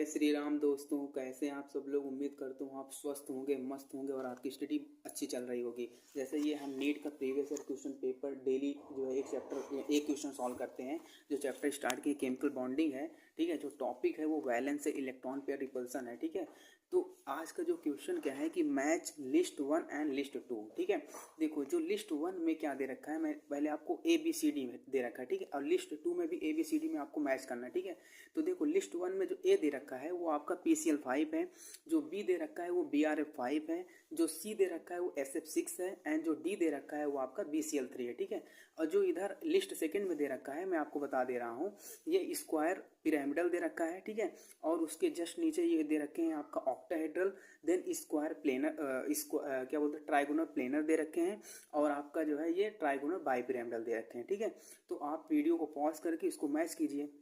श्री राम दोस्तों, कैसे हैं आप सब लोग। उम्मीद करता हूँ आप स्वस्थ होंगे, मस्त होंगे और आपकी स्टडी अच्छी चल रही होगी। जैसे ये हम नीट का previous year question paper daily जो है एक चैप्टर एक क्वेश्चन सॉल्व करते हैं। जो चैप्टर स्टार्ट किए केमिकल बॉन्डिंग है, ठीक है। जो टॉपिक है वो वैलेंस से इलेक्ट्रॉन पेयर रिपल्सन है, ठीक है। तो आज का जो क्वेश्चन क्या है कि मैच लिस्ट 1 एंड लिस्ट 2, ठीक है। देखो जो लिस्ट 1 में क्या दे रखा है, मैं पहले आपको ABCD में दे रखा है, ठीक है। और लिस्ट 2 में भी ABCD में आपको मैच करना है, ठीक है। तो देखो लिस्ट 1 में जो ए दे रखा है वो आपका PCl5 है, जो बी दे रखा है वो BRF5 है, जो सी दे रखा है वो SF6 है, एंड जो डी दे रखा है वो आपका BCl3 है, ठीक है। और जो इधर लिस्ट सेकंड में दे रखा है मैं आपको बता दे रहा हूँ, ये स्क्वायर पिरामिडल दे रखा है, ठीक है। और उसके जस्ट नीचे ये दे रखे हैं आपका ऑक्टाहेड्रल, देन स्क्वायर प्लेनर, इसको क्या बोलते हैं, ट्राइगोनल प्लेनर दे रखे हैं, और आपका जो है ये ट्राइगोनल बाइपिरामिडल दे रखे हैं, ठीक है। तो आप वीडियो को पॉज करके इसको मैच कीजिए।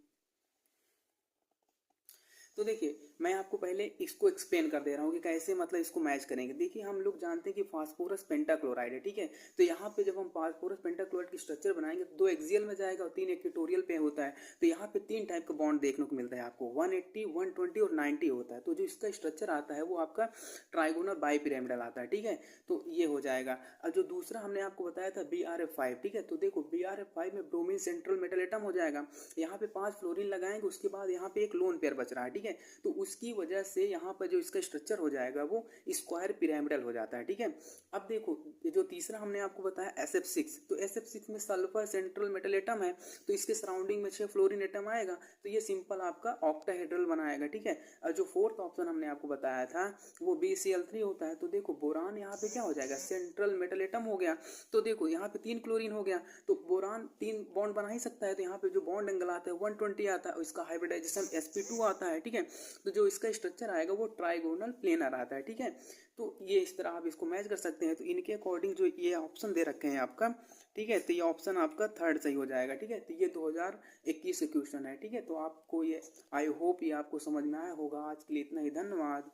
तो देखिए मैं आपको पहले इसको एक्सप्लेन कर दे रहा हूँ कि कैसे मतलब इसको मैच करेंगे। देखिए हम लोग जानते हैं कि फास्फोरस पेंटाक्लोराइड है, ठीक है। तो यहाँ पे जब हम फास्फोरस पेंटाक्लोराइड की स्ट्रक्चर बनाएंगे तो 2 एक्सियल में जाएगा और 3 इक्वेटोरियल पे होता है। तो यहाँ पे 3 टाइप का बॉन्ड देखने को मिलता है आपको, 180, 120 और 90 होता है। तो जो इसका स्ट्रक्चर आता है वो आपका ट्राइगोनल बाइपिरामिडल आता है, ठीक है। तो ये हो जाएगा। और जो दूसरा हमने आपको बताया था BRF5, ठीक है। तो देखो BRF5 में ब्रोमीन सेंट्रल मेटल एटम हो जाएगा, यहाँ पे 5 फ्लोरीन लगाएंगे, उसके बाद यहाँ पे एक लोन पेयर बच रहा है, ठीक है। तो उसकी वजह से यहाँ पर जो इसका स्ट्रक्चर हो जाएगा वो स्क्वायर पिरामिडल हो जाता है, ठीक है। अब देखो जो तीसरा हमने आपको बताया SF6, तो SF6 में सल्फर सेंट्रल मेटल एटम है, तो इसके सराउंडिंग में 6 फ्लोरीन एटम आएगा, तो ये सिंपल आपका ऑक्टाहेड्रल बनाएगा, ठीक है। और जो फोर्थ ऑप्शन हमने आपको बताया था वो BCl3 होता है। तो देखो बोरान यहाँ पे क्या हो जाएगा, सेंट्रल मेटल एटम हो गया। तो देखो यहाँ पे 3 क्लोरीन हो गया, तो बोरान 3 बॉन्ड बना ही सकता है। तो यहाँ पे जो बॉन्ड एंगल आता है 120 आता है, इसका हाइब्रिडाइजेशन sp2 आता है, ठीक है। तो जो इसका स्ट्रक्चर आएगा वो ट्राइगोनल प्लेनर आता है, ठीक है। तो ये इस तरह आप इसको मैच कर सकते हैं। तो इनके अकॉर्डिंग जो ये ऑप्शन दे रखे हैं आपका, ठीक है, तो ये ऑप्शन आपका थर्ड सही हो जाएगा, ठीक है। तो ये 2021 क्वेश्चन है, ठीक है। तो आपको ये आई होप ये आपको समझ में आया होगा। आज के लिए इतना ही, धन्यवाद।